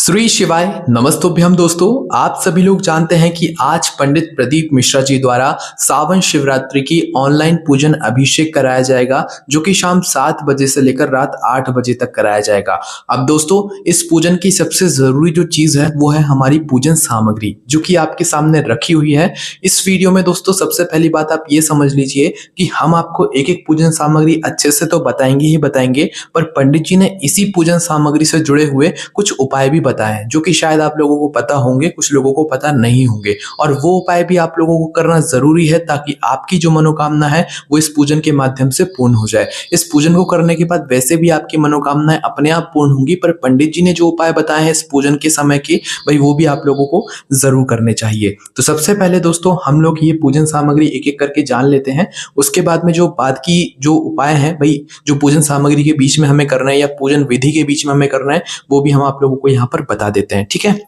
श्री शिवाय नमस्तुभ्यम दोस्तों, आप सभी लोग जानते हैं कि आज पंडित प्रदीप मिश्रा जी द्वारा सावन शिवरात्रि की ऑनलाइन पूजन अभिषेक कराया जाएगा, जो कि शाम 7 बजे से लेकर रात 8 बजे तक कराया जाएगा। अब दोस्तों, इस पूजन की सबसे जरूरी जो चीज है वो है हमारी पूजन सामग्री, जो कि आपके सामने रखी हुई है। इस वीडियो में दोस्तों सबसे पहली बात आप ये समझ लीजिए कि हम आपको एक एक पूजन सामग्री अच्छे से तो बताएंगे ही बताएंगे, पर पंडित जी ने इसी पूजन सामग्री से जुड़े हुए कुछ उपाय भी बताए हैं, जो कि शायद आप लोगों को पता होंगे, कुछ लोगों को पता नहीं होंगे। और वो उपाय भी आप लोगों को करना जरूरी है, ताकि आपकी जो मनोकामना है वो इस पूजन के माध्यम से पूर्ण हो जाए। इस पूजन को करने के बाद वैसे भी आपकी मनोकामनाएं अपने आप पूर्ण होंगी, पर पंडित जी ने जो उपाय बताए हैं इस पूजन के समय के, भाई वो भी आप लोगों को जरूर करने चाहिए। तो सबसे पहले दोस्तों हम लोग ये पूजन सामग्री एक एक करके जान लेते हैं। उसके बाद में जो बाद की जो उपाय है, भाई जो पूजन सामग्री के बीच में हमें करना है या पूजन विधि के बीच में हमें करना है, वो भी हम आप लोगों को यहाँ पर बता देते हैं। ठीक है,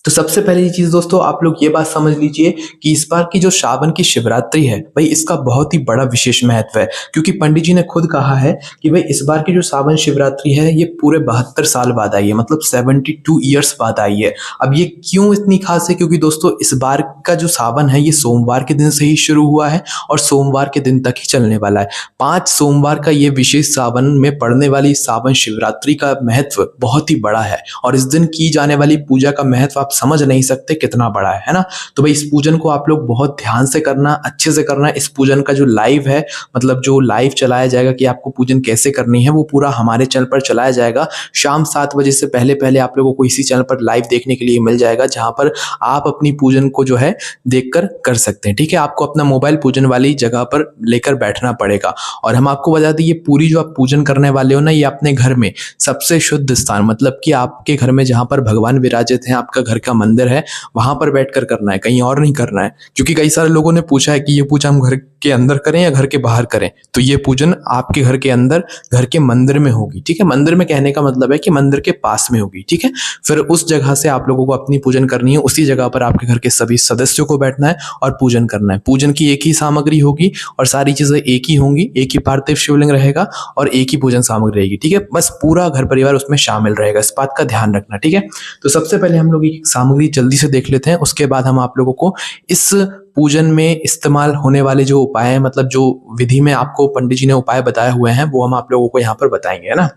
तो सबसे पहली चीज दोस्तों आप लोग ये बात समझ लीजिए कि इस बार की जो सावन की शिवरात्रि है, भाई इसका बहुत ही बड़ा विशेष महत्व है, क्योंकि पंडित जी ने खुद कहा है कि भाई इस बार की जो सावन शिवरात्रि है ये पूरे 72 साल बाद आई है, मतलब 72 ईयर्स बाद आई है। अब ये क्यों इतनी खास है? क्योंकि दोस्तों इस बार का जो सावन है ये सोमवार के दिन से ही शुरू हुआ है और सोमवार के दिन तक ही चलने वाला है। 5 सोमवार का ये विशेष सावन में पड़ने वाली सावन शिवरात्रि का महत्व बहुत ही बड़ा है, और इस दिन की जाने वाली पूजा का महत्व आप समझ नहीं सकते कितना बड़ा है ना। तो भाई इस पूजन को आप लोग बहुत ध्यान से करना, अच्छे से करना। इस पूजन का जो लाइव है, मतलब जो लाइव चलाया जाएगा कि आपको पूजन कैसे करनी है, वो पूरा हमारे चैनल पर चलाया जाएगा। शाम 7 बजे से पहले पहले आप लोगों को इसी चैनल पर लाइव देखने के लिए मिल जाएगा, जहां पर आप अपनी पूजन को जो है देखकर कर सकते हैं। ठीक है, आपको अपना मोबाइल पूजन वाली जगह पर लेकर बैठना पड़ेगा। और हम आपको बता दें, ये पूरी जो आप पूजन करने वाले हो ना, ये अपने घर में सबसे शुद्ध स्थान, मतलब कि आपके घर में जहां पर भगवान विराजित हैं, आपका घर का मंदिर है, वहां पर बैठकर करना है, कहीं और नहीं करना है। क्योंकि कई सारे लोगों ने पूछा है कि ये पूजा हम घर के अंदर करें या घर के बाहर करें, तो ये पूजन आपके घर के अंदर, घर के मंदिर में होगी। ठीक है, मंदिर में कहने का मतलब है कि मंदिर के पास में होगी। ठीक है, फिर उस जगह से आप लोगों को अपनी पूजन करनी है, उसी जगह पर आपके घर के सभी सदस्यों को बैठना है और पूजन करना है। पूजन की एक ही सामग्री होगी और सारी चीजें एक ही होंगी, एक ही पार्थिव शिवलिंग रहेगा और एक ही पूजन सामग्री रहेगी। ठीक है, बस पूरा घर परिवार उसमें शामिल रहेगा, इस बात का ध्यान रखना। ठीक है, तो सबसे पहले हम लोग एक सामग्री जल्दी से देख लेते हैं, उसके बाद हम आप लोगों को इस पूजन में इस्तेमाल होने वाले जो उपाय हैं, मतलब जो विधि में आपको पंडित जी ने उपाय बताए हुए हैं, वो हम आप लोगों को यहाँ पर बताएंगे, है ना।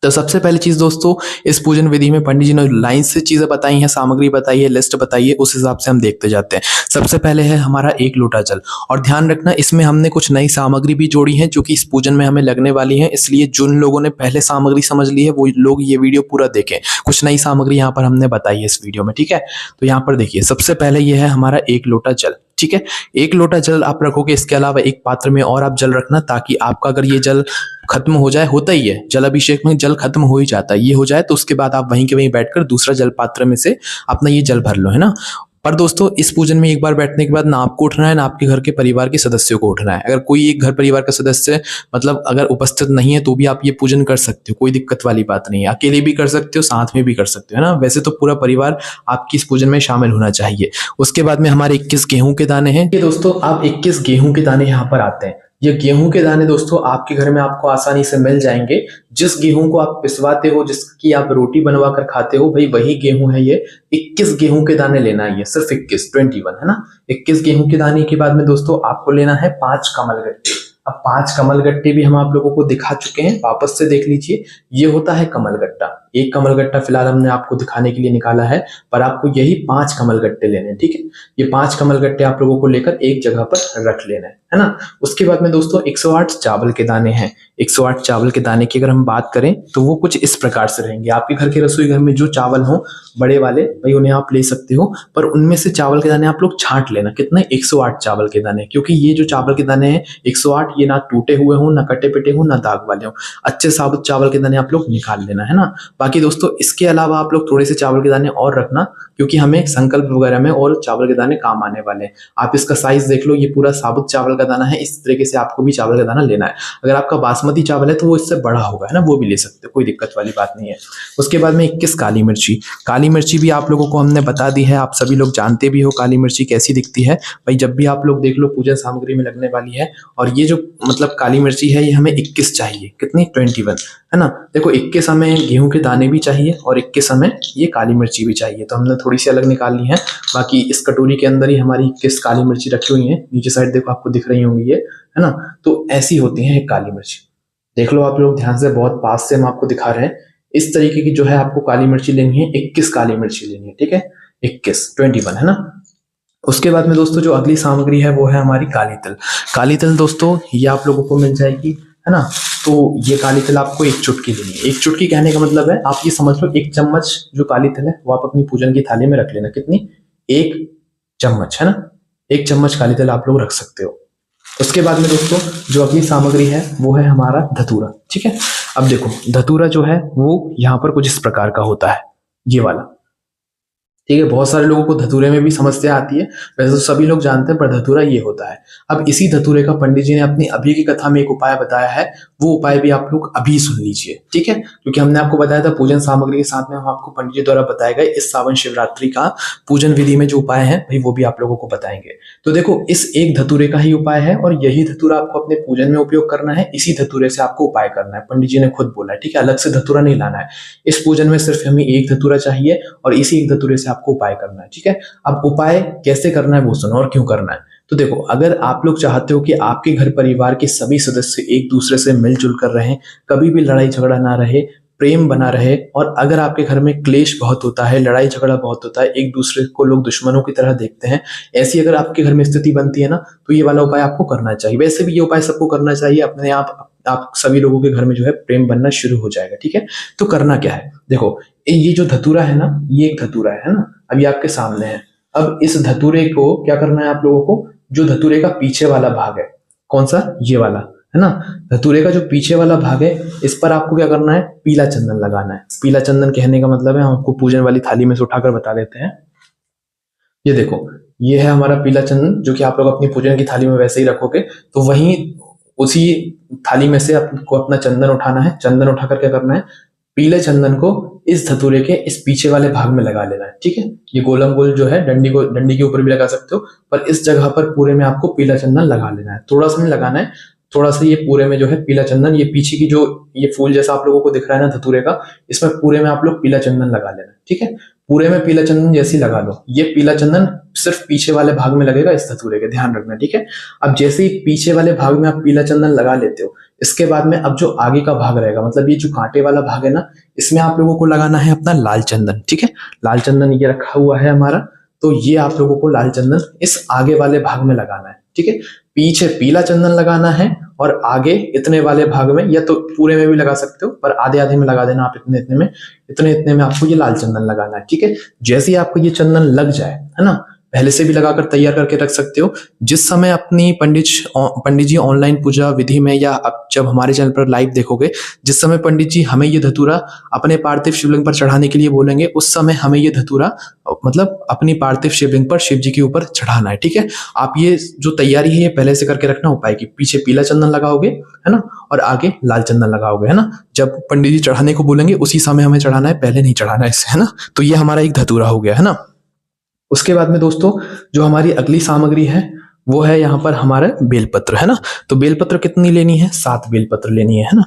तो सबसे पहली चीज दोस्तों, इस पूजन विधि में पंडित जी ने लाइन से चीजें बताई हैं, सामग्री बताई है, लिस्ट बताई है, उस हिसाब से हम देखते जाते हैं। सबसे पहले है हमारा 1 लोटा जल, और ध्यान रखना इसमें हमने कुछ नई सामग्री भी जोड़ी है, जो कि इस पूजन में हमें लगने वाली है। इसलिए जिन लोगों ने पहले सामग्री समझ ली है वो लोग ये वीडियो पूरा देखें, कुछ नई सामग्री यहाँ पर हमने बताई है इस वीडियो में। ठीक है, तो यहाँ पर देखिए, सबसे पहले ये है हमारा 1 लोटा जल। ठीक है, 1 लोटा जल आप रखोगे, इसके अलावा एक पात्र में और आप जल रखना, ताकि आपका अगर ये जल खत्म हो जाए, होता ही है जल अभिषेक में, जल खत्म हो ही जाता है, ये हो जाए तो उसके बाद आप वहीं के वहीं बैठकर दूसरा जल पात्र में से अपना ये जल भर लो, है ना। पर दोस्तों इस पूजन में एक बार बैठने के बाद ना आपको उठना है, ना आपके घर के परिवार के सदस्यों को उठना है। अगर कोई एक घर परिवार का सदस्य मतलब अगर उपस्थित नहीं है तो भी आप ये पूजन कर सकते हो, कोई दिक्कत वाली बात नहीं है। अकेले भी कर सकते हो, साथ में भी कर सकते हो, है ना। वैसे तो पूरा परिवार आपकी इस पूजन में शामिल होना चाहिए। उसके बाद में हमारे 21 गेहूं के दाने हैं। ये दोस्तों आप 21 गेहूं के दाने यहाँ पर आते हैं। ये गेहूं के दाने दोस्तों आपके घर में आपको आसानी से मिल जाएंगे। जिस गेहूं को आप पिसवाते हो, जिसकी आप रोटी बनवा कर खाते हो, भाई वही गेहूं है ये। 21 गेहूं के दाने लेना है, ये सिर्फ 21 है ना। 21 गेहूं के दाने के बाद में दोस्तों आपको लेना है 5 कमल गट्टे। अब 5 कमल गट्टे भी हम आप लोगों को दिखा चुके हैं, वापस से देख लीजिए। ये होता है कमल गट्टा। एक कमल गट्टा फिलहाल हमने आपको दिखाने के लिए निकाला है, पर आपको यही 5 कमल गट्टे लेने हैं। ठीक है, ये 5 कमल गट्टे आप लोगों को लेकर एक जगह पर रख लेना है ना। उसके बाद में दोस्तों 108 चावल के दाने हैं। 108 चावल के दाने की अगर हम बात करें तो वो कुछ इस प्रकार से रहेंगे। आपके घर के रसोई घर में जो चावल हो बड़े वाले, भाई उन्हें आप ले सकते हो, पर उनमें से चावल के दाने आप लोग छांट लेना। कितने? 108 चावल के दाने, क्योंकि ये जो चावल के दाने हैं 108, ये ना टूटे हुए हो, ना कटे पिटे हो, ना दाग वाले हो। अच्छे साबुत चावल के दाने आप लोग निकाल लेना, है ना। बाकी दोस्तों इसके अलावा आप लोग थोड़े से चावल के दाने और रखना, क्योंकि हमें संकल्प वगैरह में और चावल के दाने काम आने वाले हैं। आप इसका साइज देख लो, ये पूरा साबुत चावल का दाना है, इस तरीके से आपको भी चावल का दाना लेना है। अगर आपका बासमती चावल है तो वो इससे बड़ा होगा, है ना, वो भी ले सकते हो, कोई दिक्कत वाली बात नहीं है। उसके बाद में 21 काली मिर्ची। काली मिर्ची भी आप लोगों को हमने बता दी है, आप सभी लोग जानते भी हो काली मिर्ची कैसी दिखती है। भाई जब भी आप लोग देख लो पूजन सामग्री में लगने वाली है, और ये जो मतलब काली मिर्ची है ये हमें 21 चाहिए, कितनी 21, है ना। देखो 21 हमें गेहूं के दाने भी चाहिए और 21 हमें ये काली मिर्ची भी चाहिए, तो हमने थोड़ी सी अलग निकाल ली है। बाकी इस कटोरी के अंदर ही हमारी 21 काली मिर्ची रखी हुई है, नीचे साइड देखो आपको दिख रही होंगी ये, है ना। तो ऐसी होती है एक काली मिर्ची, देख लो आप लोग ध्यान से, बहुत पास से हम आपको दिखा रहे हैं। इस तरीके की जो है आपको काली मिर्ची लेनी है, 21 काली मिर्ची लेनी है, ठीक है, 21 है ना। उसके बाद में दोस्तों जो अगली सामग्री है वो है हमारी काली तिल। काली तिल दोस्तों ये आप लोगों को मिल जाएगी, है ना। तो ये काली तिल आपको 1 चुटकी लेनी है। 1 चुटकी कहने का मतलब है आप ये समझ लो 1 चम्मच जो काली तिल है वो आप अपनी पूजन की थाली में रख लेना। कितनी? 1 चम्मच, है ना, 1 चम्मच काली तिल आप लोग रख सकते हो। उसके बाद में दोस्तों जो अगली सामग्री है वो है हमारा धतूरा, ठीक है। अब देखो धतूरा जो है वो यहाँ पर कुछ इस प्रकार का होता है, ये वाला, ठीक है। बहुत सारे लोगों को धतूरे में भी समस्या आती है, वैसे तो सभी लोग जानते हैं, पर धतूरा ये होता है। अब इसी धतूरे का पंडित जी ने अपनी अभी की कथा में एक उपाय बताया है, वो उपाय भी आप लोग अभी सुन लीजिए, ठीक है। क्योंकि हमने आपको बताया था पूजन सामग्री के साथ में हम आपको पंडित जी द्वारा बताए गए इस सावन शिवरात्रि का पूजन विधि में जो उपाय है भाई वो भी आप लोगों को बताएंगे। तो देखो इस एक धतूरे का ही उपाय है और यही धतूरा आपको अपने पूजन में उपयोग करना है, इसी धतूरे से आपको उपाय करना है, पंडित जी ने खुद बोला है, ठीक है। अलग से धतूरा नहीं लाना है, इस पूजन में सिर्फ हमें एक धतूरा चाहिए और इसी एक धतूरे से आपको उपाय करना है, ठीक है। अब उपाय कैसे करना है वो सुनो और क्यों करना है। तो देखो अगर आप लोग चाहते हो कि आपके घर परिवार के सभी सदस्य एक दूसरे से मिलजुल कर रहें, कभी भी लड़ाई झगड़ा ना रहे, प्रेम बना रहे, और अगर आपके घर में क्लेश बहुत होता है, लड़ाई झगड़ा बहुत होता है, एक दूसरे को लोग दुश्मनों की तरह देखते हैं, ऐसी अगर आपके घर में स्थिति बनती है ना, तो ये वाला उपाय आपको करना चाहिए। वैसे भी ये उपाय सबको करना चाहिए, अपने आप सभी लोगों के घर में जो है प्रेम बनना शुरू हो जाएगा, ठीक है। तो करना क्या है, देखो ये जो धतूरा है ना, ये एक धतूरा है ना, अभी आपके सामने है। अब इस धतूरे को क्या करना है आप लोगों को, जो धतूरे का पीछे वाला भाग है, कौन सा, ये वाला, है ना, धतूरे का जो पीछे वाला भाग है इस पर आपको क्या करना है, पीला चंदन लगाना है। पीला चंदन कहने का मतलब है, हम आपको पूजन वाली थाली में से उठाकर बता देते हैं। ये देखो ये है हमारा पीला चंदन, जो कि आप लोग अपनी पूजन की थाली में वैसे ही रखोगे, तो वहीं उसी थाली में से आपको अपना चंदन उठाना है। चंदन उठाकर क्या करना है, पीले चंदन को इस धतूरे के इस पीछे वाले भाग में लगा लेना है, ठीक है। ये गोलम गोल जो है डंडी के ऊपर भी लगा सकते हो, पर इस जगह पर पूरे में आपको पीला चंदन लगा लेना है। थोड़ा सा नहीं लगाना है, थोड़ा सा ये पूरे में जो है पीला चंदन, ये पीछे की जो ये फूल जैसा आप लोगों को दिख रहा है ना धतूरे का, इसमें पूरे में आप लोग पीला चंदन लगा लेना, ठीक है। पूरे में पीला चंदन जैसे ही लगा लो, ये पीला चंदन सिर्फ पीछे वाले भाग में लगेगा इस धतूरे के, ध्यान रखना, ठीक है। अब जैसे ही पीछे वाले भाग में आप पीला चंदन लगा लेते हो, इसके बाद में अब जो आगे का भाग रहेगा, मतलब ये जो कांटे वाला भाग है ना, इसमें आप लोगों को लगाना है अपना लाल चंदन, ठीक है। लाल चंदन ये रखा हुआ है हमारा, तो ये आप लोगों को लाल चंदन इस आगे वाले भाग में लगाना है, ठीक है। पीछे पीला चंदन लगाना है और आगे इतने वाले भाग में, या तो पूरे में भी लगा सकते हो, पर आधे आधे में लगा देना आप, इतने इतने में आपको ये लाल चंदन लगाना है, ठीक है। जैसे ही आपको ये चंदन लग जाए, है ना, पहले से भी लगाकर तैयार करके रख सकते हो। जिस समय अपनी पंडित जी ऑनलाइन पूजा विधि में, या अब जब हमारे चैनल पर लाइव देखोगे, जिस समय पंडित जी हमें ये धतूरा अपने पार्थिव शिवलिंग पर चढ़ाने के लिए बोलेंगे, उस समय हमें ये धतूरा मतलब अपनी पार्थिव शिवलिंग पर शिव जी के ऊपर चढ़ाना है, ठीक है। आप ये जो तैयारी है ये पहले से करके रखना उपाय की, पीछे पीला चंदन लगाओगे, है ना, और आगे लाल चंदन लगाओगे, है ना। जब पंडित जी चढ़ाने को बोलेंगे उसी समय हमें चढ़ाना है, पहले नहीं चढ़ाना है इसे, है ना। तो ये हमारा एक धतूरा हो गया, है ना। उसके बाद में दोस्तों जो हमारी अगली सामग्री है वो है यहाँ पर हमारा बेलपत्र, है ना। तो बेलपत्र कितनी लेनी है, 7 बेलपत्र लेनी है ना।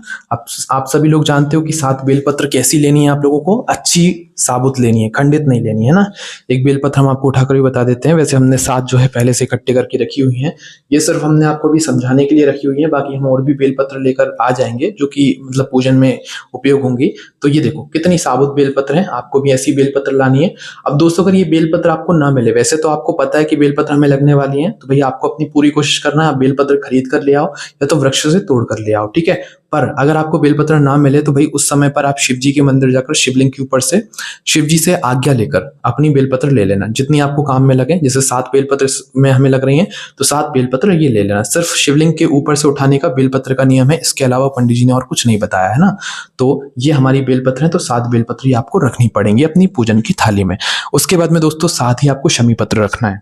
आप सभी लोग जानते हो कि 7 बेलपत्र कैसी लेनी है, आप लोगों को अच्छी साबुत लेनी है, खंडित नहीं लेनी है ना। एक बेलपत्र हम आपको उठाकर भी बता देते हैं, वैसे हमने 7 जो है पहले से इकट्ठे करके रखी हुई हैं, ये सिर्फ हमने आपको भी समझाने के लिए रखी हुई है, बाकी हम और भी बेलपत्र लेकर आ जाएंगे जो कि मतलब पूजन में उपयोग होंगी। तो ये देखो कितनी साबुत बेलपत्र है, आपको भी ऐसी बेलपत्र लानी है। अब दोस्तों अगर ये बेलपत्र आपको ना मिले, वैसे तो आपको पता है कि बेलपत्र हमें लगने वाली है, तो भैया आपको अपनी पूरी कोशिश करना है, आप बेलपत्र खरीद कर ले आओ या तो वृक्ष से तोड़ कर ले आओ, ठीक है। पर अगर आपको बेलपत्र ना मिले तो भाई उस समय पर आप शिव जी के मंदिर जाकर शिवलिंग के ऊपर से शिव जी से आज्ञा लेकर अपनी बेलपत्र ले लेना, जितनी आपको काम में लगे। जैसे 7 बेलपत्र में हमें लग रही हैं तो 7 बेलपत्र ये ले लेना। सिर्फ शिवलिंग के ऊपर से उठाने का बेलपत्र का नियम है, इसके अलावा पंडित जी ने और कुछ नहीं बताया है ना। तो ये हमारी बेलपत्र है, तो 7 बेलपत्र ये आपको रखनी पड़ेंगी अपनी पूजन की थाली में। उसके बाद में दोस्तों साथ ही आपको शमी पत्र रखना है,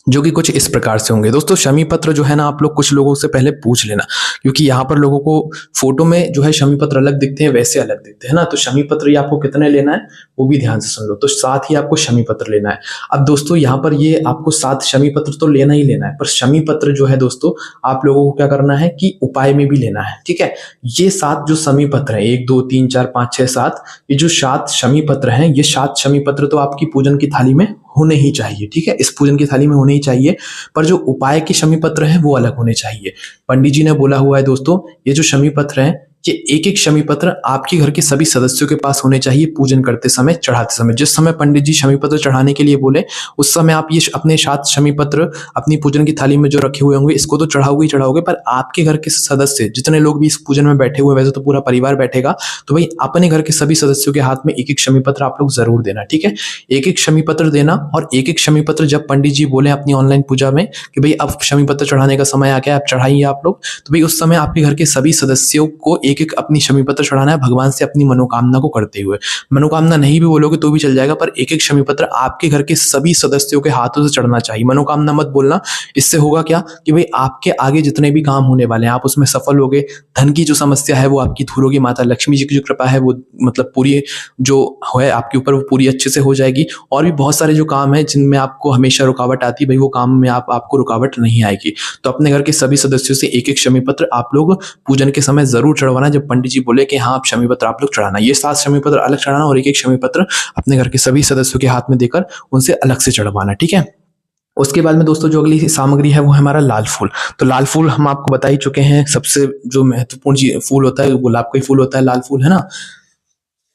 जो कि कुछ इस प्रकार से होंगे। दोस्तों शमी पत्र जो है ना, आप लोग कुछ लोगों से पहले पूछ लेना, क्योंकि यहाँ पर लोगों को फोटो में जो है शमी पत्र अलग दिखते हैं, वैसे अलग दिखते हैं ना। तो शमी पत्र ये आपको कितने लेना है वो भी ध्यान से सुन लो। तो 7 ही आपको शमी पत्र लेना है। अब दोस्तों यहाँ पर ये आपको 7 शमी पत्र तो लेना ही लेना है, पर शमी पत्र जो है दोस्तों आप लोगों को क्या करना है कि उपाय में भी लेना है, ठीक है। ये 7 जो शमी पत्र है, 1 2 3 4 5 6 7, ये जो 7 शमी पत्र हैं, ये 7 शमी पत्र तो आपकी पूजन की थाली में होने ही चाहिए, ठीक है। इस पूजन की थाली में होने ही चाहिए, पर जो उपाय के शमी पत्र हैं वो अलग होने चाहिए। पंडित जी ने बोला हुआ है दोस्तों, ये जो शमी पत्र हैं ये एक एक शमी पत्र आपके घर के सभी सदस्यों के पास होने चाहिए पूजन करते समय, चढ़ाते समय। जिस समय पंडित जी शमी पत्र चढ़ाने के लिए बोले उस समय आप ये अपने 7 शमी पत्र अपनी पूजन की थाली में जो रखे हुए होंगे इसको तो चढ़ाओगे ही चढ़ाओगे, पर आपके घर के सदस्य जितने लोग भी इस पूजन में बैठे हुए, वैसे तो पूरा परिवार बैठेगा, तो भाई अपने घर के सभी सदस्यों के हाथ में एक एक शमी पत्र आप लोग जरूर देना, ठीक है। एक एक शमी पत्र देना, और एक एक शमी पत्र जब पंडित जी बोले अपनी ऑनलाइन पूजा में कि भाई अब शमी पत्र चढ़ाने का समय आ गया, आप चढ़ाइए आप लोग, तो भाई उस समय आपके घर के सभी सदस्यों को एक एक अपनी शमी पत्र चढ़ाना है भगवान से अपनी मनोकामना को करते हुए। मनोकामना नहीं भी बोलोगे तो भी चल जाएगा, पर एक एक शमी पत्र आपके घर के सभी सदस्यों के हाथों से चढ़ना चाहिए। मनोकामना मत बोलना, इससे होगा क्या कि भाई आपके आगे जितने भी काम होने वाले हैं आप उसमें सफल होगे। धन की जो समस्या है वो आपकी दूर होगी, माता लक्ष्मी जी की जो कृपा है वो मतलब पूरी जो है आपके ऊपर वो पूरी अच्छे से हो जाएगी। और भी बहुत सारे जो काम है जिनमें आपको हमेशा रुकावट आती है, भाई वो काम में आपको रुकावट नहीं आएगी। तो अपने घर के सभी सदस्यों से एक एक शमी पत्र आप लोग पूजन के समय जरूर चढ़वाना, जब पंडित जी बोले कि हाँ आप शमी पत्र आप लोग चढ़ाना। ये 7 शमी पत्र अलग चढ़ाना और एक एक शमी पत्र अपने घर के सभी सदस्यों के हाथ में देकर उनसे अलग से चढ़वाना, ठीक है। उसके बाद में दोस्तों जो अगली सामग्री है वो है हमारा लाल फूल। तो लाल फूल हम आपको बता ही चुके हैं, सबसे जो महत्वपूर्ण फूल होता है गुलाब का ही फूल होता है लाल फूल, है ना।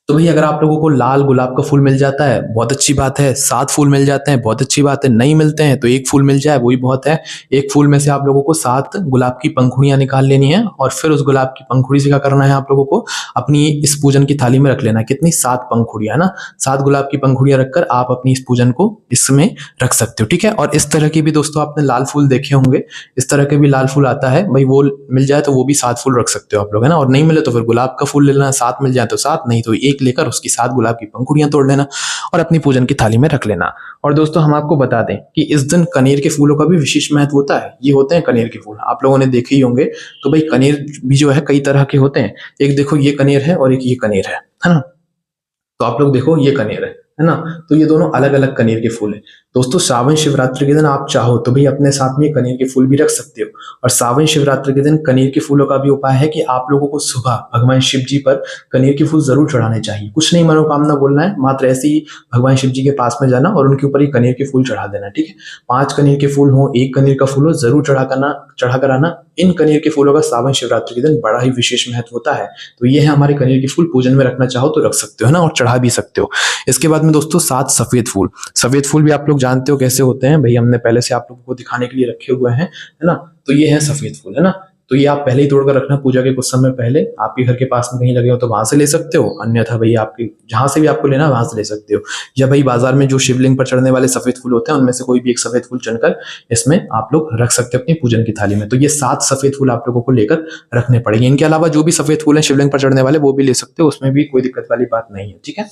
तो भाई अगर आप लोगों को लाल गुलाब का फूल मिल जाता है बहुत अच्छी बात है, 7 फूल मिल जाते हैं बहुत अच्छी बात है, नहीं मिलते हैं तो 1 फूल मिल जाए वही बहुत है। 1 फूल में से आप लोगों को 7 गुलाब की पंखुड़ियां निकाल लेनी है, और फिर उस गुलाब की पंखुड़ी से क्या करना है आप लोगों को अपनी इस पूजन की थाली में रख लेना है। कितनी? 7 पंखुड़ियां ना, 7 गुलाब की पंखुड़ियां रखकर आप अपनी इस पूजन को इसमें रख सकते हो, ठीक है। और इस तरह के भी दोस्तों आपने लाल फूल देखे होंगे, इस तरह के भी लाल फूल आता है, भाई वो मिल जाए तो वो भी 7 फूल रख सकते हो आप लोग, है ना। और नहीं मिले तो फिर गुलाब का फूल ले लेना, 7 मिल जाए तो 7, नहीं तो 1 लेकर उसकी 7 गुलाब की पंखुड़ियां तोड़ लेना और अपनी पूजन की थाली में रख लेना। और दोस्तों हम आपको बता दें कि इस दिन कनेर के फूलों का भी विशेष महत्व होता है। ये होते हैं कनेर के फूल, आप लोगों ने देखे ही होंगे। तो भाई कनेर भी जो है कई तरह के होते हैं, एक देखो ये कनेर है और एक ये कनेर है ना। तो आप लोग देखो ये कनेर है ना, तो ये दोनों अलग अलग कनेर के फूल हैं। दोस्तों सावन शिवरात्रि के दिन आप चाहो तो भी अपने साथ में कनेर के फूल भी रख सकते हो। और सावन शिवरात्रि के दिन कनेर के फूलों का भी उपाय है कि आप लोगों को सुबह भगवान शिव जी पर कनेर के फूल जरूर चढ़ाने चाहिए। कुछ नहीं मनोकामना बोलना है, मात्र ऐसे ही भगवान शिव जी के पास में जाना और उनके ऊपर ही कनेर के फूल चढ़ा देना, ठीक है। 5 कनेर के फूल हो, 1 कनेर का फूल हो, जरूर चढ़ा कर आना। इन कनेर के फूलों का सावन शिवरात्रि के दिन बड़ा ही विशेष महत्व होता है। तो ये है हमारे कनेर के फूल, पूजन में रखना चाहो तो रख सकते हो, है ना, और चढ़ा भी सकते हो। इसके बाद में दोस्तों 7 सफेद फूल। सफेद फूल भी आप लोग जानते हो कैसे होते हैं, भाई हमने पहले से आप लोगों को दिखाने के लिए रखे हुए हैं, है ना। तो ये है सफेद फूल, है ना। तो ये आप पहले ही तोड़कर रखना, पूजा के कुछ समय पहले। आपके घर के पास में कहीं लगे हो तो वहां से ले सकते हो, अन्यथा भाई आपके जहां से भी आपको लेना वहां से ले सकते हो। या भाई बाजार में जो शिवलिंग पर चढ़ने वाले सफेद फूल होते हैं उनमें से कोई भी एक सफेद फूल चुनकर इसमें आप लोग रख सकते हो अपनी पूजन की थाली में। तो ये 7 सफेद फूल आप लोगों को लेकर रखने पड़ेंगे। इनके अलावा जो भी सफेद फूल है शिवलिंग पर चढ़ने वाले वो भी ले सकते हो, उसमें भी कोई दिक्कत वाली बात नहीं है, ठीक है।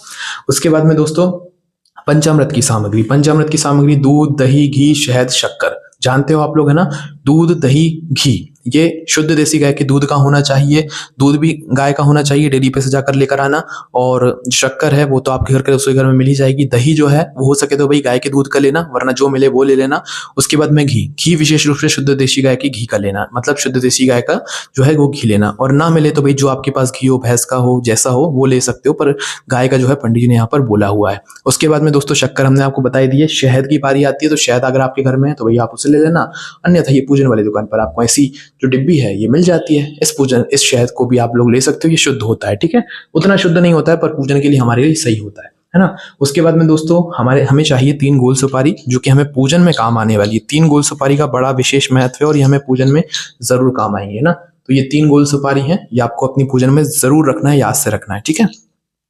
उसके बाद में दोस्तों पंचामृत की सामग्री। पंचामृत की सामग्री दूध, दही, घी, शहद, शक्कर, जानते हो आप लोग, है ना। दूध, दही, घी ये शुद्ध देसी गाय के दूध का होना चाहिए, दूध भी गाय का होना चाहिए, डेयरी पे से जाकर लेकर आना। और शक्कर है वो तो आपके घर के रसोई घर में मिल ही जाएगी। दही जो है वो हो सके तो भाई गाय के दूध का लेना, वरना जो मिले वो ले लेना। उसके बाद में घी विशेष रूप से शुद्ध देसी गाय की घी का लेना, मतलब शुद्ध देसी गाय का जो है वो घी लेना। और ना मिले तो भाई जो आपके पास घी हो, भैंस का हो, जैसा हो वो ले सकते हो, पर गाय का जो है पंडित जी ने यहाँ पर बोला हुआ है। उसके बाद में दोस्तों शक्कर हमने आपको बताई दी है। शहद की बारी आती है, तो शहद अगर आपके घर में है तो भाई आप उसे ले लेना, अन्यथा ये पूजन वाली दुकान पर आपको ऐसी जो डिब्बी है ये मिल जाती है। इस शहद को भी आप लोग ले सकते हो, ये शुद्ध होता है, ठीक है। उतना शुद्ध नहीं होता है पर पूजन के लिए हमारे लिए सही होता है ना। उसके बाद में दोस्तों हमें चाहिए 3 गोल सुपारी, जो कि हमें पूजन में काम आने वाली है। 3 गोल सुपारी का बड़ा विशेष महत्व है और ये हमें पूजन में जरूर काम आएंगे ना। तो ये 3 गोल सुपारी हैं, ये आपको अपनी पूजन में जरूर रखना है, याद से रखना है, ठीक है।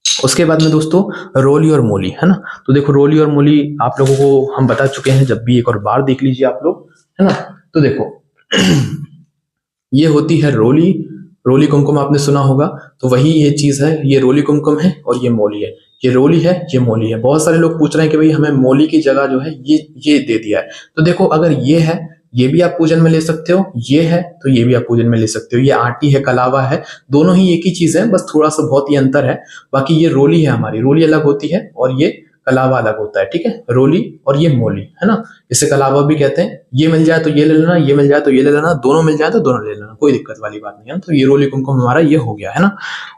उसके बाद में दोस्तों रोली और मोली, है ना। तो देखो रोली और मोली आप लोगों को हम बता चुके हैं, जब भी एक और बार देख लीजिए आप लोग, है ना। तो देखो ये होती है रोली, रोली कुमकुम आपने सुना होगा, तो वही ये चीज है, ये रोली कुमकुम है और ये मोली है। ये रोली है, ये मोली है। बहुत सारे लोग पूछ रहे हैं कि भाई हमें मोली की जगह जो है ये दे दिया है। तो देखो अगर ये है, ये भी आप पूजन में ले सकते हो, ये है तो ये भी आप पूजन में ले सकते हो। ये आटी है, कलावा है, दोनों ही एक ही चीज है, बस थोड़ा सा बहुत ही अंतर है। बाकी ये रोली है हमारी, रोली अलग होती है और ये कलावा अलग होता है, ठीक है। रोली और ये मोली, है ना, इसे कलावा भी कहते हैं। ये मिल जाए तो ये ले लेना, ये मिल जाए तो ये ले लेना, दोनों मिल जाए तो दोनों ले लेना, कोई दिक्कत वाली बात नहीं है। तो ये रोली कुमकुम हमारा ये हो गया, है ना।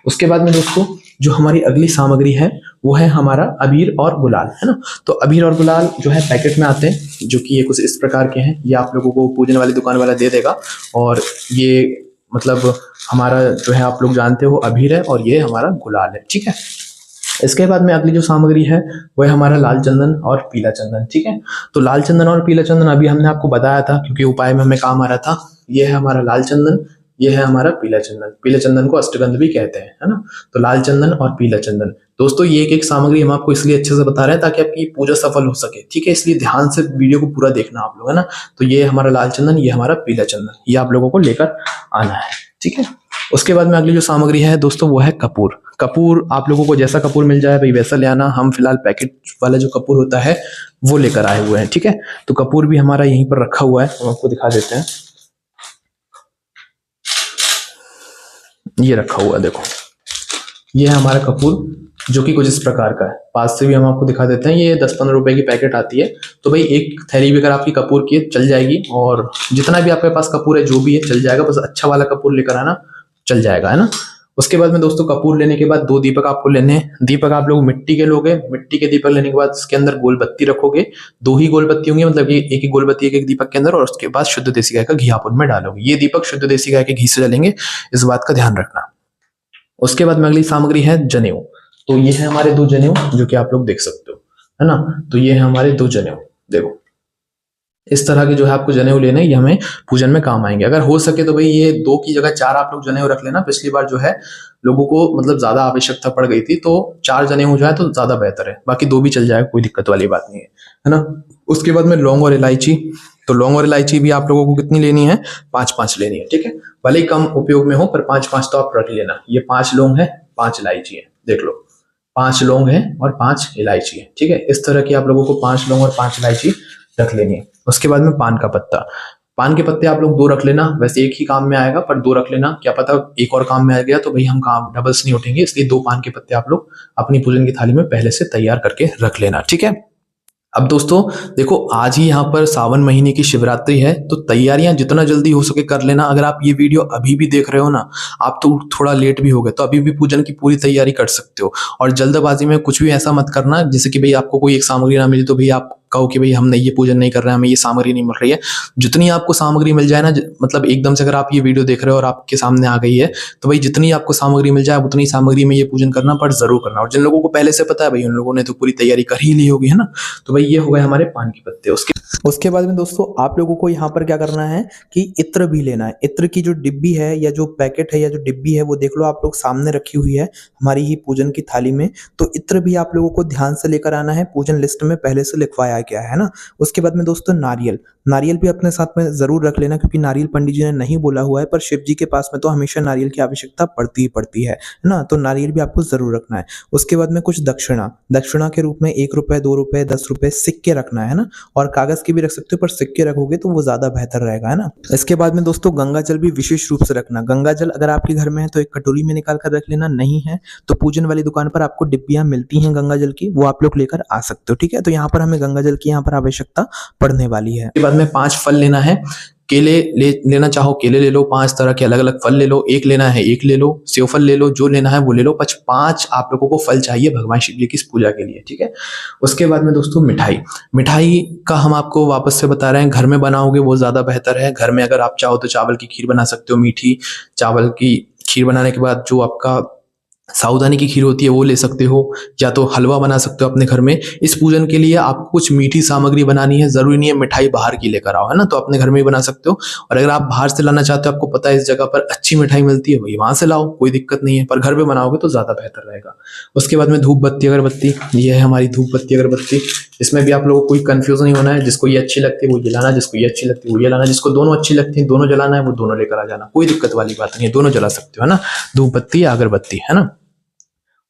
उसके बाद में दोस्तों जो हमारी अगली सामग्री है वो है हमारा अबीर और गुलाल, है ना। तो अबीर और गुलाल जो है पैकेट में आते हैं, जो कि ये कुछ इस प्रकार के हैं। ये आप लोगों को पूजन वाली दुकान वाला दे देगा, और ये मतलब हमारा जो है आप लोग जानते हो अबीर है और ये हमारा गुलाल है, ठीक है। इसके बाद में अगली जो सामग्री है वो है हमारा लाल चंदन और पीला चंदन, ठीक है। तो लाल चंदन और पीला चंदन अभी हमने आपको बताया था, क्योंकि उपाय में हमें काम आ रहा था। ये है हमारा लाल चंदन, ये है हमारा पीला चंदन। पीले चंदन को अष्टगंध भी कहते हैं, है ना। तो लाल चंदन और पीला चंदन दोस्तों, ये एक एक सामग्री हम आपको इसलिए अच्छे से बता रहे हैं ताकि आपकी पूजा सफल हो सके, ठीक है। इसलिए ध्यान से वीडियो को पूरा देखना आप लोग, है ना। तो ये हमारा लाल चंदन, ये हमारा पीला चंदन, ये आप लोगों को लेकर आना है, ठीक है। उसके बाद में अगली जो सामग्री है दोस्तों वो है कपूर। कपूर आप लोगों को जैसा कपूर मिल जाए भाई वैसा ले आना। हम फिलहाल पैकेट वाला जो कपूर होता है वो लेकर आए हुए हैं, ठीक है। तो कपूर भी हमारा यहीं पर रखा हुआ है, हम आपको दिखा देते हैं। ये रखा हुआ है, देखो ये है हमारा कपूर, जो कि कुछ इस प्रकार का है। पास से भी हम आपको दिखा देते हैं। ये 10-15 रुपए की पैकेट आती है। तो भाई एक थैली भी अगर आपकी कपूर की है चल जाएगी, और जितना भी आपके पास कपूर है जो भी है चल जाएगा, बस अच्छा वाला कपूर लेकर आना, चल जाएगा, है ना। उसके बाद में दोस्तों कपूर लेने के बाद 2 दीपक आपको लेने हैं। दीपक आप लोग मिट्टी के लोगे। मिट्टी के दीपक लेने के बाद उसके अंदर गोल बत्ती रखोगे। 2 ही गोल बत्ती होंगी, मतलब ये एक ही गोल बत्ती एक दीपक के अंदर, और उसके बाद शुद्ध देसी गाय का घी आप उनमें डालोगे। ये दीपक शुद्ध देसी गाय के घी से जलेंगे, इस बात का ध्यान रखना। उसके बाद में अगली सामग्री है जनेऊ। तो ये है हमारे 2 जनेऊ, जो कि आप लोग देख सकते हो, है ना। तो ये है हमारे 2 जनेऊ, देखो इस तरह के जो है आपको जनेऊ लेने, ये हमें पूजन में काम आएंगे। अगर हो सके तो भाई ये 2 की जगह 4 आप लोग जनेऊ रख लेना। पिछली बार जो है लोगों को मतलब ज्यादा आवश्यकता पड़ गई थी, तो 4 जनेऊ हो जाए तो ज्यादा बेहतर है। बाकी 2 भी चल जाएगा, कोई दिक्कत वाली बात नहीं है ना। उसके बाद में लौंग और इलायची। तो लौंग और इलायची भी आप लोगों को कितनी लेनी है, 5-5 लेनी है, ठीक है। भले ही कम उपयोग में हो पर 5-5 तो आप रख लेना। ये 5 लौंग है, 5 इलायची है, देख लो 5 लौंग है और 5 इलायची है, ठीक है। इस तरह की आप लोगों को 5 लौंग और 5 इलायची रख लेनी है। उसके बाद में पान का पत्ता। पान के पत्ते आप लोग 2 रख लेना। वैसे एक ही काम में आएगा पर 2 रख लेना, क्या पता एक और काम में आ गया तो भाई हम काम डबल्स नहीं उठेंगे, इसलिए 2 पान के पत्ते आप लोग अपनी पूजन की थाली में पहले से तैयार करके रख लेना, ठीक है। अब दोस्तों देखो आज ही यहाँ पर सावन महीने की शिवरात्रि है, तो तैयारियां जितना जल्दी हो सके कर लेना। अगर आप ये वीडियो अभी भी देख रहे हो ना, आप तो थोड़ा लेट भी हो गए, तो अभी भी पूजन की पूरी तैयारी कर सकते हो। और जल्दबाजी में कुछ भी ऐसा मत करना जैसे कि भाई आपको कोई एक सामग्री ना मिली तो भाई आप कहो कि भाई हमने ये पूजन नहीं कर रहे हैं, हमें ये सामग्री नहीं मिल रही है। जितनी आपको सामग्री मिल जाए ना, मतलब एकदम से अगर आप ये वीडियो देख रहे हो और आपके सामने आ गई है, तो भाई जितनी आपको सामग्री मिल जाए उतनी सामग्री में ये पूजन करना, पर जरूर करना। और जिन लोगों को पहले से पता है भाई उन लोगों ने तो पूरी तैयारी कर ही ली होगी, है ना। तो भाई ये हो गए हमारे पान के पत्ते। उसके बाद में दोस्तों आप लोगों को यहाँ पर क्या करना है कि इत्र भी लेना है। इत्र की जो डिब्बी है या जो पैकेट है या जो डिब्बी है वो देख लो आप लोग सामने रखी हुई है हमारी ही पूजन की थाली में। तो इत्र भी आप लोगों को ध्यान से लेकर आना है, पूजन लिस्ट में पहले से लिखवाया गया है ना। उसके बाद में दोस्तों नारियल भी अपने साथ में जरूर रख लेना, क्योंकि नारियल पंडित जी ने नहीं बोला हुआ है पर शिव जी के पास में तो हमेशा नारियल की आवश्यकता पड़ती ही पड़ती है ना। तो नारियल भी आपको जरूर रखना है। उसके बाद में कुछ दक्षिणा के रूप में 1 रुपए 2 रुपए 10 रुपए सिक्के रखना है ना, और कागज के भी रख सकते हो पर सिक्के रखोगे तो वो ज्यादा बेहतर रहेगा, है ना। इसके बाद में दोस्तों गंगा जल भी विशेष रूप से रखना। गंगा जल अगर आपके घर में है तो एक कटोरी में निकाल कर रख लेना, नहीं है तो पूजन वाली दुकान पर आपको डिब्बियां मिलती हैं गंगा जल की, वो आप लोग लेकर आ सकते हो, ठीक है। तो यहाँ पर हमें गंगा जल की यहाँ पर आवश्यकता पड़ने वाली है। बाद में 5 फल लेना है। केले लेना चाहो केले ले लो, 5 तरह के अलग अलग फल ले लो। एक लेना है एक ले लो, सेव फल ले लो, जो लेना है वो ले लो। 5 आप लोगों को फल चाहिए भगवान शिव जी की इस पूजा के लिए, ठीक है। उसके बाद में दोस्तों मिठाई का हम आपको वापस से बता रहे हैं, घर में बनाओगे वो ज्यादा बेहतर है। घर में अगर आप चाहो तो चावल की खीर बना सकते हो, मीठी चावल की खीर बनाने के बाद जो आपका साबूदाने की खीर होती है वो ले सकते हो, या तो हलवा बना सकते हो अपने घर में। इस पूजन के लिए आपको कुछ मीठी सामग्री बनानी है, ज़रूरी नहीं है मिठाई बाहर की लेकर आओ, है ना? तो अपने घर में ही बना सकते हो। और अगर आप बाहर से लाना चाहते हो, आपको पता है इस जगह पर अच्छी मिठाई मिलती है, वही वहाँ से लाओ, कोई दिक्कत नहीं है, पर घर पे बनाओगे तो ज़्यादा बेहतर रहेगा। उसके बाद में धूप बत्ती अगरबत्ती, ये है हमारी धूप बत्ती अगरबत्ती। इसमें भी आप लोगों को कोई कन्फ्यूज़ नहीं होना है, जिसको ये अच्छी लगती है वो ये लाना, जिसको ये अच्छी लगती है वो ये लाना, जिसको दोनों अच्छी लगती है दोनों जलाना है वो दोनों लेकर आ जाना, कोई दिक्कत वाली बात नहीं है, दोनों जला सकते हो, है ना? धूप बत्ती या अगरबत्ती, है ना?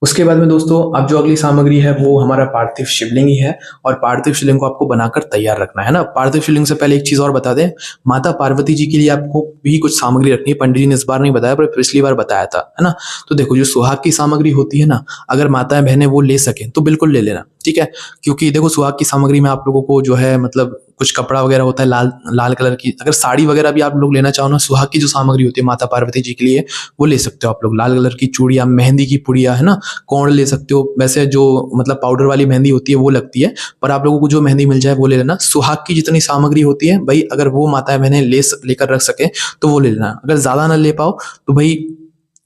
उसके बाद में दोस्तों अब जो अगली सामग्री है वो हमारा पार्थिव शिवलिंग ही है, और पार्थिव शिवलिंग को आपको बनाकर तैयार रखना है ना। पार्थिव शिवलिंग से पहले एक चीज और बता दें, माता पार्वती जी के लिए आपको भी कुछ सामग्री रखनी है। पंडित जी ने इस बार नहीं बताया पर पिछली बार बताया था, है ना? तो देखो जो सुहाग की सामग्री होती है ना, अगर माताएं बहनें वो ले सकें तो बिल्कुल ले लेना, ठीक है? क्योंकि देखो सुहाग की सामग्री में आप लोगों को जो है मतलब कुछ कपड़ा वगैरह होता है लाल लाल कलर की, अगर साड़ी वगैरह भी आप लोग लेना चाहो ना, सुहाग की जो सामग्री होती है माता पार्वती जी के लिए वो ले सकते हो आप लोग। लाल कलर की चूड़ियां, मेहंदी की पुड़िया, है ना, कोण ले सकते हो। वैसे जो मतलब पाउडर वाली मेहंदी होती है वो लगती है, पर आप लोगों को जो मेहंदी मिल जाए वो ले लेना। सुहाग की जितनी सामग्री होती है भाई, अगर वो माताएं बहनें लेकर रख सके तो वो ले लेना। अगर ज्यादा ना ले पाओ तो भाई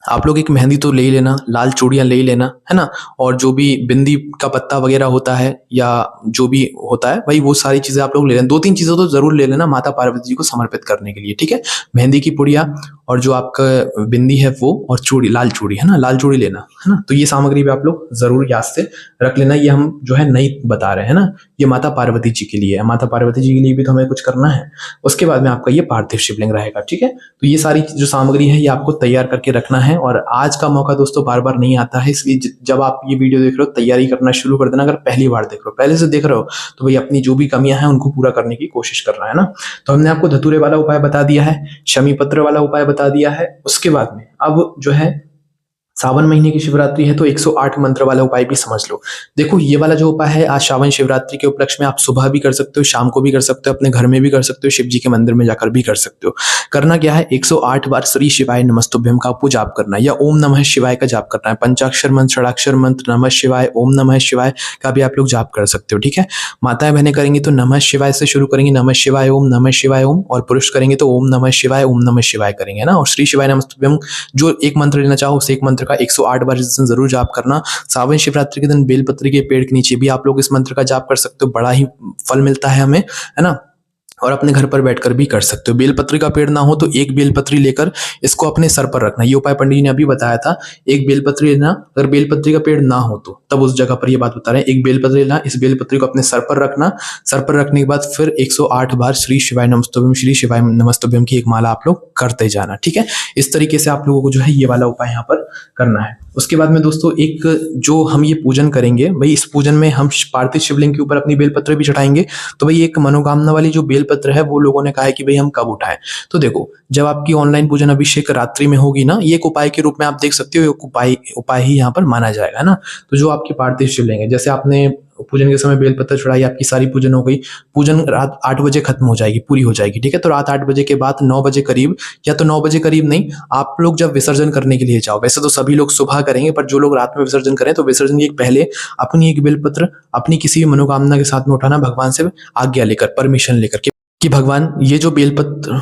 आप लोग एक मेहंदी तो ले ही लेना, लाल चूड़ियां ले ही लेना, है ना? और जो भी बिंदी का पत्ता वगैरह होता है या जो भी होता है भाई, वो सारी चीजें आप लोग ले लेना। 2-3 चीजें तो जरूर ले लेना माता पार्वती जी को समर्पित करने के लिए, ठीक है? मेहंदी की पुड़िया और जो आपका बिंदी है वो, और चूड़ी, लाल चूड़ी, है ना, लाल चूड़ी लेना, है ना? तो ये सामग्री भी आप लोग जरूर याद से रख लेना। ये हम जो है नई बता रहे हैं ना, ये माता पार्वती जी के लिए है, माता पार्वती जी के लिए भी तो हमें कुछ करना है। उसके बाद में आपका ये पार्थिव शिवलिंग रहेगा, ठीक है? तो ये सारी जो सामग्री है ये आपको तैयार करके रखना है। और आज का मौका दोस्तों बार बार नहीं आता है, इसलिए जब आप ये वीडियो देख रहे हो तैयारी करना शुरू कर देना। अगर पहली बार देख रहे हो, पहले से देख रहे हो, तो भाई अपनी जो भी कमियां हैं उनको पूरा करने की कोशिश करना, है ना? तो हमने आपको धतूरे वाला उपाय बता दिया है, शमी पत्र वाला उपाय बता दिया है। उसके बाद में अब जो है सावन महीने की शिवरात्रि है तो 108 मंत्र वाला उपाय भी समझ लो। देखो ये वाला जो उपाय है आज श्रावण शिवरात्रि के उपलक्ष्य में आप सुबह भी कर सकते हो, शाम को भी कर सकते हो, अपने घर में भी कर सकते हो, शिव जी के मंदिर में जाकर भी कर सकते हो। करना क्या है, 108 बार श्री शिवाय नमस्तुभ्यम का आपको जाप करना है, या ओम नमः शिवाय का जाप करना है। पंचाक्षर मंत्र, षडाक्षर मंत्र, नमः शिवाय, ओम नमः शिवाय का भी आप लोग जाप कर सकते हो, ठीक है? माताएं बहनें करेंगी तो नमः शिवाय से शुरू करेंगे, नमः शिवाय ओम, नमः शिवाय ओम, और पुरुष करेंगे तो ओम नमः शिवाय, ओम नमः शिवाय करेंगे ना। और श्री शिवाय नमस्तुभ्यम जो एक मंत्र लेना चाहो उस एक मंत्र का 108 बार इस दिन जरूर जाप करना। सावन शिवरात्रि के दिन बेलपत्र के पेड़ के नीचे भी आप लोग इस मंत्र का जाप कर सकते हो, बड़ा ही फल मिलता है हमें, है ना? और अपने घर पर बैठकर भी कर सकते हो। बेलपत्री का पेड़ ना हो तो एक बेलपत्री लेकर इसको अपने सर पर रखना। ये उपाय पंडित जी ने अभी बताया था। एक बेलपत्री लेना, अगर बेलपत्री का पेड़ ना हो तो तब उस जगह पर ये बात बता रहे हैं। एक बेलपत्री लेना, इस बेलपत्री को अपने सर पर रखना, सर पर रखने के बाद फिर 108 बार श्री शिवाय नमस्तुभ्यम, श्री शिवाय नमस्तुभ्यम की एक माला आप लोग करते जाना, ठीक है? इस तरीके से आप लोगों को जो है ये वाला उपाय यहाँ पर करना है। उसके बाद में दोस्तों एक जो हम ये पूजन करेंगे भाई, इस पूजन में हम पार्थिव शिवलिंग के ऊपर अपनी बेलपत्र भी चढ़ाएंगे। तो भाई एक मनोकामना वाली जो बेलपत्र है वो लोगों ने कहा है कि भाई हम कब उठाएं। तो देखो जब आपकी ऑनलाइन पूजन अभिषेक रात्रि में होगी ना, ये एक उपाय के रूप में आप देख सकते हो, एक उपाय ही यहाँ पर माना जाएगा, है ना? तो जो आपकी पार्थिव शिवलिंग है, जैसे आपने पूजन के समय बेलपत्र चढ़ाई, आपकी सारी पूजन हो गई, पूजन रात 8 बजे खत्म हो जाएगी, पूरी हो जाएगी, ठीक है? तो रात 8 बजे के बाद 9 बजे करीब, या तो 9 बजे करीब नहीं, आप लोग जब विसर्जन करने के लिए जाओ, वैसे तो सभी लोग सुबह करेंगे पर जो लोग रात में विसर्जन करें तो विसर्जन के पहले अपनी एक बेलपत्र अपनी किसी भी मनोकामना के साथ में उठाना, भगवान से आज्ञा लेकर, परमिशन लेकर कि भगवान ये जो बेलपत्र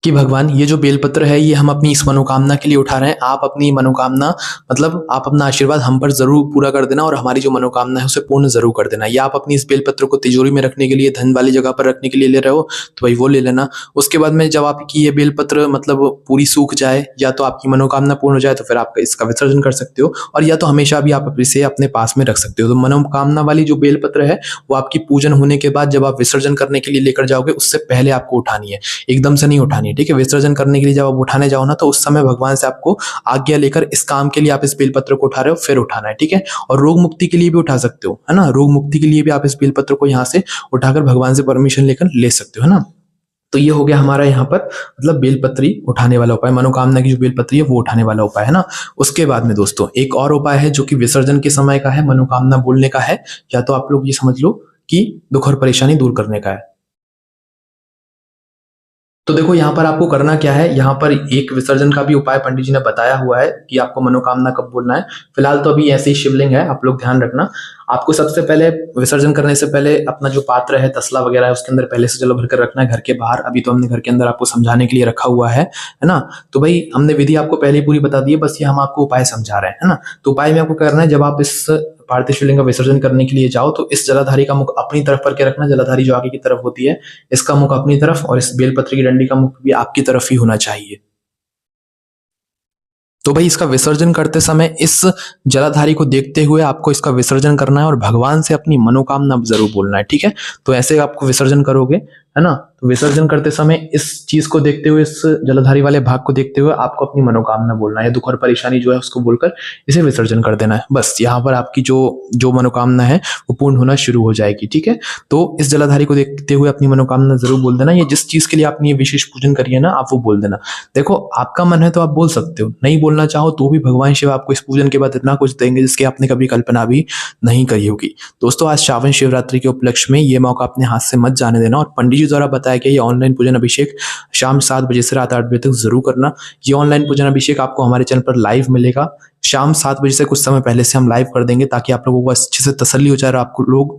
ये जो बेलपत्र है ये हम अपनी इस मनोकामना के लिए उठा रहे हैं। आप अपनी मनोकामना मतलब आप अपना आशीर्वाद हम पर जरूर पूरा कर देना और हमारी जो मनोकामना है उसे पूर्ण जरूर कर देना। या आप अपनी इस बेलपत्र को तिजोरी में रखने के लिए, धन वाली जगह पर रखने के लिए ले रहे हो तो भाई वो ले लेना। उसके बाद में जब आपकी ये बेलपत्र मतलब पूरी सूख जाए या तो आपकी मनोकामना पूर्ण हो जाए तो फिर आप इसका विसर्जन कर सकते हो, और या तो हमेशा भी आप इसे अपने पास में रख सकते हो। तो मनोकामना वाली जो बेलपत्र है वो आपकी पूजन होने के बाद जब आप विसर्जन करने के लिए लेकर जाओगे उससे पहले आपको उठानी है, एकदम से नहीं उठानी है, ठीक है? विसर्जन करने के लिए जब आप उठाने जाओ ना तो उस समय भगवान से आपको आज्ञा लेकर इस काम के लिए आप इस बेलपत्र को उठा रहे हो फिर उठाना है, ठीक है? और रोग मुक्ति के लिए भी उठा सकते हो, है ना? रोग मुक्ति के लिए भी आप इस बेलपत्र को यहाँ से उठाकर भगवान से परमिशन लेकर ले सकते हो, है ना? तो ये हो गया हमारा यहाँ पर मतलब बेलपत्री उठाने वाला उपाय, मनोकामना की जो बेलपत्री है वो उठाने वाला उपाय, है ना? उसके बाद में दोस्तों एक और उपाय है जो कि विसर्जन के समय का है, मनोकामना बोलने का है, या तो आप लोग ये समझ लो कि दुख और परेशानी दूर करने का है। तो देखो यहाँ पर आपको करना क्या है, यहाँ पर एक विसर्जन का भी उपाय पंडित जी ने बताया हुआ है कि आपको मनोकामना कब बोलना है। फिलहाल तो अभी ऐसे ही शिवलिंग है, आप लोग ध्यान रखना। आपको सबसे पहले विसर्जन करने से पहले अपना जो पात्र है, तसला वगैरह है, उसके अंदर पहले से जल भरकर रखना है घर के बाहर। अभी तो हमने घर के अंदर आपको समझाने के लिए रखा हुआ है ना। तो भाई हमने विधि आपको पहले ही पूरी बता दी है, बस ये हम आपको उपाय समझा रहे हैं, है ना। तो उपाय में आपको करना है, जब आप इस पार्थिव शिवलिंग का विसर्जन करने के लिए जाओ तो इस जलाधारी का मुख अपनी तरफ करके रखना। जलाधारी जो आगे की तरफ होती है, इसका मुख अपनी तरफ, और इस बेलपत्र की डंडी का मुख भी आपकी तरफ ही होना चाहिए। तो भाई इसका विसर्जन करते समय इस जलाधारी को देखते हुए आपको इसका विसर्जन करना है और भगवान से अपनी मनोकामना जरूर बोलना है, ठीक है। तो ऐसे आपको विसर्जन करोगे, है ना। तो विसर्जन करते समय इस चीज को देखते हुए, इस जलाधारी वाले भाग को देखते हुए आपको अपनी मनोकामना बोलना है। दुख और परेशानी जो है उसको बोलकर इसे विसर्जन कर देना है। बस यहाँ पर आपकी जो मनोकामना है वो पूर्ण होना शुरू हो जाएगी, ठीक है। तो इस जलाधारी को देखते हुए अपनी मनोकामना जरूर बोल देना। ये जिस चीज के लिए आपने ये विशेष पूजन करी है ना, आप वो बोल देना। देखो आपका मन है तो आप बोल सकते हो, नहीं बोलना चाहो तो भी भगवान शिव आपको इस पूजन के बाद इतना कुछ देंगे जिसकी आपने कभी कल्पना भी नहीं करी होगी। दोस्तों आज श्रावण शिवरात्रि के उपलक्ष्य में ये मौका अपने हाथ से मत जाने देना। और पंडित जी द्वारा बताया गया ये ऑनलाइन पूजन अभिषेक शाम 7 बजे से रात 8 बजे तक जरूर करना। ये ऑनलाइन पूजन अभिषेक आपको हमारे चैनल पर लाइव मिलेगा। शाम 7 बजे से कुछ समय पहले से हम लाइव कर देंगे ताकि आप लोगों को अच्छे से तसल्ली हो जाए और आपको लोग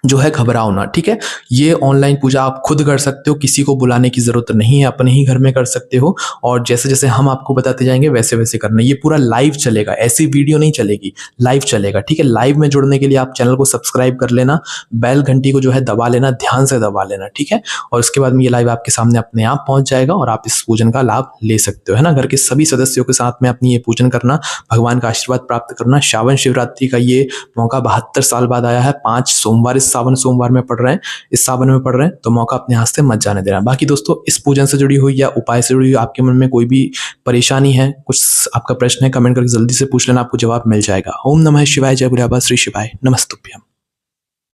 जो है घबराओ ना, ठीक है। ये ऑनलाइन पूजा आप खुद कर सकते हो, किसी को बुलाने की जरूरत नहीं है, अपने ही घर में कर सकते हो। और जैसे जैसे हम आपको बताते जाएंगे वैसे वैसे करना। ये पूरा लाइव चलेगा, ऐसी वीडियो नहीं चलेगी, लाइव चलेगा, ठीक है। लाइव में जुड़ने के लिए आप चैनल को सब्सक्राइब कर लेना, बेल घंटी को जो है दबा लेना, ध्यान से दबा लेना, ठीक है। और उसके बाद में ये लाइव आपके सामने अपने आप पहुंच जाएगा और आप इस पूजन का लाभ ले सकते हो, है ना। घर के सभी सदस्यों के साथ में अपनी ये पूजन करना, भगवान का आशीर्वाद प्राप्त करना। श्रावण शिवरात्रि का ये मौका 72 साल बाद आया है। 5 सोमवार इस सावन सोमवार में पड़ रहे हैं, इस सावन में पड़ रहे हैं, तो मौका अपने हाथ से मत जाने देना। बाकी दोस्तों इस पूजन से जुड़ी हुई या उपाय से जुड़ी हुई आपके मन में कोई भी परेशानी है, कुछ आपका प्रश्न है, कमेंट करके जल्दी से पूछ लेना, आपको जवाब मिल जाएगा। ओम नमः शिवाय, जय गुरु श्री शिवाय, नमस्तुभ्यम।